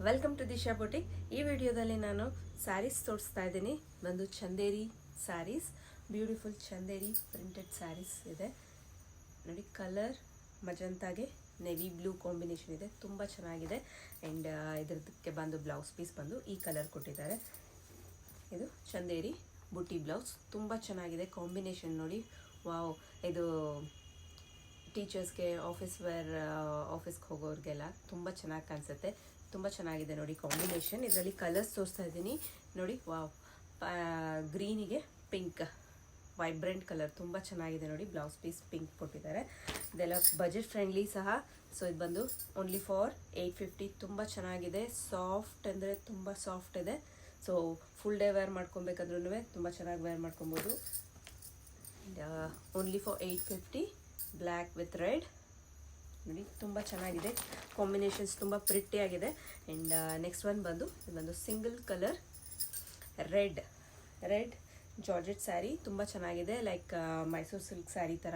Welcome to Disha boutique. ಈ ವಿಡಿಯೋದಲ್ಲಿ ನಾನು ಸ್ಯಾರೀಸ್ ತೋರಿಸ್ತಾ ಇದ್ದೀನಿ. ಒಂದು ಚಂದೇರಿ ಸ್ಯಾರೀಸ್, ಬ್ಯೂಟಿಫುಲ್ ಚಂದೇರಿ ಪ್ರಿಂಟೆಡ್ ಸ್ಯಾರೀಸ್ ಇದೆ ನೋಡಿ. ಕಲರ್ ಮಜಂತಾಗೆ ನೆವಿ ಬ್ಲೂ ಕಾಂಬಿನೇಷನ್ ಇದೆ, ತುಂಬ ಚೆನ್ನಾಗಿದೆ. ಆ್ಯಂಡ್ ಇದಕ್ಕೆ ಬಂದು ಬ್ಲೌಸ್ ಪೀಸ್ ಬಂದು ಈ ಕಲರ್ ಕೊಟ್ಟಿದ್ದಾರೆ. ಇದು ಚಂದೇರಿ ಬುಟ್ಟಿ ಬ್ಲೌಸ್, ತುಂಬ ಚೆನ್ನಾಗಿದೆ ಕಾಂಬಿನೇಷನ್ ನೋಡಿ. ವಾವ್, ಇದು ಟೀಚರ್ಸ್ಗೆ ಆಫೀಸ್ಗೆ ಹೋಗೋರಿಗೆಲ್ಲ ತುಂಬ ಚೆನ್ನಾಗಿ ಕಾಣಿಸುತ್ತೆ. ತುಂಬ ಚೆನ್ನಾಗಿದೆ ನೋಡಿ ಕಾಂಬಿನೇಷನ್. ಇದರಲ್ಲಿ ಕಲರ್ಸ್ ತೋರಿಸ್ತಾ ಇದ್ದೀನಿ ನೋಡಿ. ವಾವ್, ಗ್ರೀನಿಗೆ ಪಿಂಕ್ ವೈಬ್ರೆಂಟ್ ಕಲರ್ ತುಂಬ ಚೆನ್ನಾಗಿದೆ ನೋಡಿ. ಬ್ಲೌಸ್ ಪೀಸ್ ಪಿಂಕ್ ಕೊಟ್ಟಿದ್ದಾರೆ. ಇದೆಲ್ಲ ಬಜೆಟ್ ಫ್ರೆಂಡ್ಲಿ ಸಹ. ಸೊ ಇದು ಬಂದು ಓನ್ಲಿ ಫಾರ್ 850. ತುಂಬ ಚೆನ್ನಾಗಿದೆ, ಸಾಫ್ಟ್ ಅಂದರೆ ತುಂಬ ಸಾಫ್ಟ್ ಇದೆ. ಸೊ ಫುಲ್ ಡೇ ವೇರ್ ಮಾಡ್ಕೊಬೇಕಂದ್ರೂ ತುಂಬ ಚೆನ್ನಾಗಿ ವೇರ್ ಮಾಡ್ಕೊಬೋದು. Only for 850. Black with red ನೋಡಿ, ತುಂಬ ಚೆನ್ನಾಗಿದೆ ಕಾಂಬಿನೇಷನ್ಸ್, ತುಂಬ ಪ್ರಿಟ್ಟಿ ಆಗಿದೆ. ಆ್ಯಂಡ್ ನೆಕ್ಸ್ಟ್ ಒನ್ ಬಂದು single colour red georgette sari, ತುಂಬ ಚೆನ್ನಾಗಿದೆ. ಲೈಕ್ ಮೈಸೂರು ಸಿಲ್ಕ್ ಸ್ಯಾರಿ ಥರ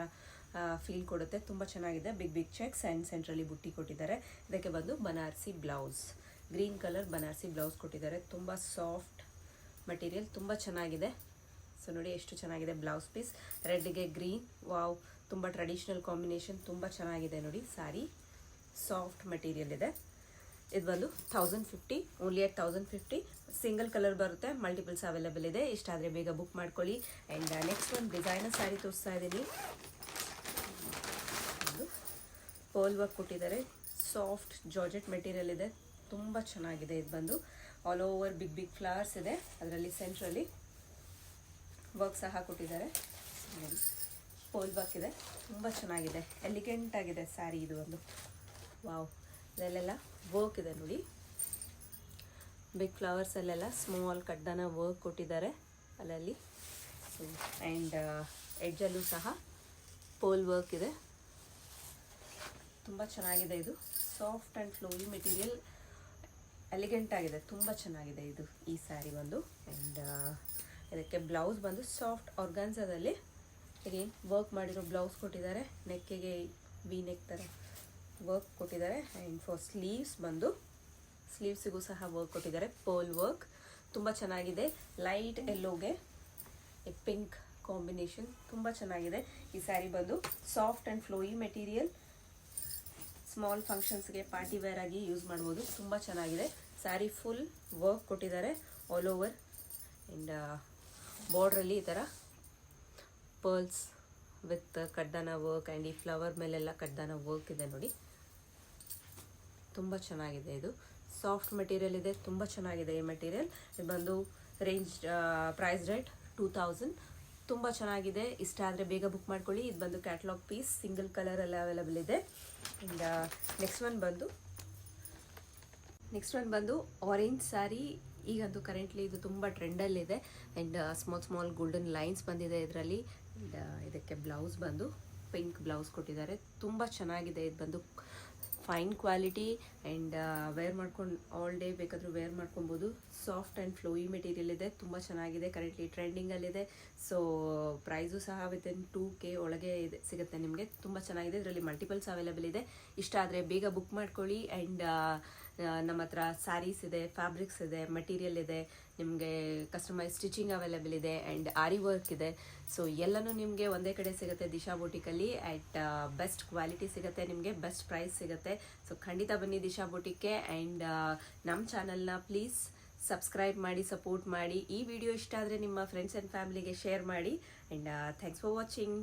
ಫೀಲ್ ಕೊಡುತ್ತೆ, ತುಂಬ ಚೆನ್ನಾಗಿದೆ. ಬಿಗ್ ಚೆಕ್ಸ್ ಆ್ಯಂಡ್ ಸೆಂಟ್ರಲಿ ಬುಟ್ಟಿ ಕೊಟ್ಟಿದ್ದಾರೆ. ಇದಕ್ಕೆ ಬಂದು Banarasi blouse, green colour Banarasi blouse ಕೊಟ್ಟಿದ್ದಾರೆ. ತುಂಬ ಸಾಫ್ಟ್ ಮಟೀರಿಯಲ್, ತುಂಬ ಚೆನ್ನಾಗಿದೆ. ಸೊ ನೋಡಿ ಎಷ್ಟು ಚೆನ್ನಾಗಿದೆ ಬ್ಲೌಸ್ ಪೀಸ್. ರೆಡ್ಗೆ ಗ್ರೀನ್, ವಾವ್, ತುಂಬ ಟ್ರೆಡಿಷ್ನಲ್ ಕಾಂಬಿನೇಷನ್, ತುಂಬ ಚೆನ್ನಾಗಿದೆ ನೋಡಿ. ಸ್ಯಾರಿ ಸಾಫ್ಟ್ ಮಟೀರಿಯಲ್ ಇದೆ. ಇದು ಬಂದು 1050, ಓನ್ಲಿ ಅಟ್ 1050. ಸಿಂಗಲ್ ಕಲರ್ ಬರುತ್ತೆ, ಮಲ್ಟಿಪಲ್ಸ್ ಅವೈಲೇಬಲ್ ಇದೆ. ಇಷ್ಟಾದರೆ ಬೇಗ ಬುಕ್ ಮಾಡ್ಕೊಳ್ಳಿ. ಆ್ಯಂಡ್ ನೆಕ್ಸ್ಟ್ ಒಂದು ಡಿಸೈನರ್ ಸ್ಯಾರಿ ತೋರಿಸ್ತಾ ಇದ್ದೀನಿ. ಪರ್ಲ್ ವರ್ಕ್ ಕೊಟ್ಟಿದ್ದಾರೆ, ಸಾಫ್ಟ್ ಜಾರ್ಜೆಟ್ ಮೆಟೀರಿಯಲ್ ಇದೆ, ತುಂಬ ಚೆನ್ನಾಗಿದೆ. ಇದು ಬಂದು ಆಲ್ ಓವರ್ ಬಿಗ್ ಫ್ಲವರ್ಸ್ ಇದೆ. ಅದರಲ್ಲಿ ಸೆಂಟ್ರಲ್ಲಿ ವರ್ಕ್ ಸಹ ಕೊಟ್ಟಿದ್ದಾರೆ. ಪೋಲ್ ವರ್ಕ್ ಇದೆ, ತುಂಬ ಚೆನ್ನಾಗಿದೆ, ಎಲಿಗೆಂಟ್ ಆಗಿದೆ ಸ್ಯಾರಿ ಇದು ಒಂದು. ವಾವ್, ಇದರಲ್ಲೆಲ್ಲ ವರ್ಕ್ ಇದೆ ನೋಡಿ. ಬಿಗ್ ಫ್ಲವರ್ಸಲ್ಲೆಲ್ಲ ಸ್ಮಾಲ್ ಕಡ್ಡನ ವರ್ಕ್ ಕೊಟ್ಟಿದ್ದಾರೆ ಅಲ್ಲಲ್ಲಿ. ಸೊ ಆ್ಯಂಡ್ ಎಡ್ಜಲ್ಲೂ ಸಹ ಪೋಲ್ ವರ್ಕ್ ಇದೆ, ತುಂಬ ಚೆನ್ನಾಗಿದೆ. ಇದು soft and flowy material, elegant ಆಗಿದೆ, ತುಂಬ ಚೆನ್ನಾಗಿದೆ ಇದು ಈ ಸ್ಯಾರಿ ಒಂದು. ಆ್ಯಂಡ್ ಇದಕ್ಕೆ ಬ್ಲೌಸ್ ಬಂದು ಸಾಫ್ಟ್ ಆರ್ಗಾನ್ಸಾದಲ್ಲಿ ಅಗೇನ್ ವರ್ಕ್ ಮಾಡಿರೋ ಬ್ಲೌಸ್ ಕೊಟ್ಟಿದ್ದಾರೆ. ನೆಕ್ಕಿಗೆ ವಿ ನೆಕ್ ಥರ ವರ್ಕ್ ಕೊಟ್ಟಿದ್ದಾರೆ. ಆ್ಯಂಡ್ ಫಾರ್ ಸ್ಲೀವ್ಸಿಗೂ ಸಹ ವರ್ಕ್ ಕೊಟ್ಟಿದ್ದಾರೆ, ಪರ್ಲ್ ವರ್ಕ್, ತುಂಬ ಚೆನ್ನಾಗಿದೆ. ಲೈಟ್ ಎಲ್ಲೋಗೆ ಪಿಂಕ್ ಕಾಂಬಿನೇಷನ್, ತುಂಬ ಚೆನ್ನಾಗಿದೆ. ಈ ಸ್ಯಾರಿ ಬಂದು soft and flowy material, small ಫಂಕ್ಷನ್ಸ್ಗೆ ಪಾರ್ಟಿ ವೇರ್ ಆಗಿ ಯೂಸ್ ಮಾಡ್ಬೋದು, ತುಂಬ ಚೆನ್ನಾಗಿದೆ. ಸ್ಯಾರಿ ಫುಲ್ ವರ್ಕ್ ಕೊಟ್ಟಿದ್ದಾರೆ ಆಲ್ ಓವರ್. ಆ್ಯಂಡ್ ಬಾರ್ಡ್ರಲ್ಲಿ ಈ ಥರ ಪರ್ಲ್ಸ್ ವಿತ್ ಕಡ್ದಾನ ವರ್ಕ್ ಆ್ಯಂಡ್ ಈ ಫ್ಲವರ್ ಮೇಲೆಲ್ಲ ಕಡ್ದಾನ ವರ್ಕ್ ಇದೆ ನೋಡಿ. ತುಂಬ ಚೆನ್ನಾಗಿದೆ. ಇದು ಸಾಫ್ಟ್ ಮೆಟೀರಿಯಲ್ ಇದೆ, ತುಂಬ ಚೆನ್ನಾಗಿದೆ ಈ ಮೆಟೀರಿಯಲ್. ಇದು ಬಂದು ಪ್ರೈಸ್ ರೇಟ್ 2000. ತುಂಬ ಚೆನ್ನಾಗಿದೆ. ಇಷ್ಟ ಆದರೆ ಬೇಗ ಬುಕ್ ಮಾಡ್ಕೊಳ್ಳಿ. ಇದು ಬಂದು ಕ್ಯಾಟ್ಲಾಗ್ ಪೀಸ್, ಸಿಂಗಲ್ ಕಲರಲ್ಲಿ ಅವೈಲೇಬಲ್ ಇದೆ. ಆ್ಯಂಡ್ ನೆಕ್ಸ್ಟ್ ಒನ್ ಬಂದು ಆರೆಂಜ್ ಸ್ಯಾರಿ. ಈಗಂತೂ ಕರೆಂಟ್ಲಿ ಇದು ತುಂಬ ಟ್ರೆಂಡಲ್ಲಿದೆ. ಆ್ಯಂಡ್ ಸ್ಮಾಲ್ ಗೋಲ್ಡನ್ ಲೈನ್ಸ್ ಬಂದಿದೆ ಇದರಲ್ಲಿ. ಆ್ಯಂಡ್ ಇದಕ್ಕೆ ಬ್ಲೌಸ್ ಬಂದು ಪಿಂಕ್ ಬ್ಲೌಸ್ ಕೊಟ್ಟಿದ್ದಾರೆ, ತುಂಬ ಚೆನ್ನಾಗಿದೆ. ಇದು ಬಂದು ಫೈನ್ ಕ್ವಾಲಿಟಿ ಆ್ಯಂಡ್ ವೇರ್ ಮಾಡ್ಕೊಂಡು ಆಲ್ ಡೇ ಬೇಕಾದರೂ ವೇರ್ ಮಾಡ್ಕೊಬೋದು. ಸಾಫ್ಟ್ ಆ್ಯಂಡ್ ಫ್ಲೋಯಿ ಮೆಟೀರಿಯಲ್ ಇದೆ, ತುಂಬ ಚೆನ್ನಾಗಿದೆ. ಕರೆಂಟ್ಲಿ ಟ್ರೆಂಡಿಂಗಲ್ಲಿದೆ. ಸೊ ಪ್ರೈಸು ಸಹ ವಿತಿನ್ 2K ಒಳಗೆ ಸಿಗುತ್ತೆ ನಿಮಗೆ, ತುಂಬ ಚೆನ್ನಾಗಿದೆ. ಇದರಲ್ಲಿ ಮಲ್ಟಿಪಲ್ಸ್ ಅವೈಲೇಬಲ್ ಇದೆ. ಇಷ್ಟ ಆದರೆ ಬೇಗ ಬುಕ್ ಮಾಡ್ಕೊಳ್ಳಿ. ಆ್ಯಂಡ್ ನಮ್ಮ ಹತ್ರ ಸ್ಯಾರೀಸ್ ಇದೆ, ಫ್ಯಾಬ್ರಿಕ್ಸ್ ಇದೆ, ಮೆಟೀರಿಯಲ್ ಇದೆ, ನಿಮಗೆ ಕಸ್ಟಮೈಸ್ ಸ್ಟಿಚಿಂಗ್ ಅವೈಲೇಬಲ್ ಇದೆ, ಆ್ಯಂಡ್ ಆರಿ ವರ್ಕ್ ಇದೆ. ಸೊ ಎಲ್ಲನೂ ನಿಮಗೆ ಒಂದೇ ಕಡೆ ಸಿಗುತ್ತೆ ದಿಶಾ ಬೊಟಿಕಲ್ಲಿ. ಅಟ್ ಬೆಸ್ಟ್ ಕ್ವಾಲಿಟಿ ಸಿಗುತ್ತೆ ನಿಮಗೆ, ಬೆಸ್ಟ್ ಪ್ರೈಸ್ ಸಿಗುತ್ತೆ. ಸೊ ಖಂಡಿತ ಬನ್ನಿ ದಿಶಾ ಬೊಟಿಕ್ಗೆ. ಆ್ಯಂಡ್ ನಮ್ಮ ಚಾನಲ್ನ ಪ್ಲೀಸ್ ಸಬ್ಸ್ಕ್ರೈಬ್ ಮಾಡಿ, ಸಪೋರ್ಟ್ ಮಾಡಿ. ಈ ವಿಡಿಯೋ ಇಷ್ಟ ಆದರೆ ನಿಮ್ಮ ಫ್ರೆಂಡ್ಸ್ ಆ್ಯಂಡ್ ಫ್ಯಾಮಿಲಿಗೆ ಶೇರ್ ಮಾಡಿ. And thanks for watching.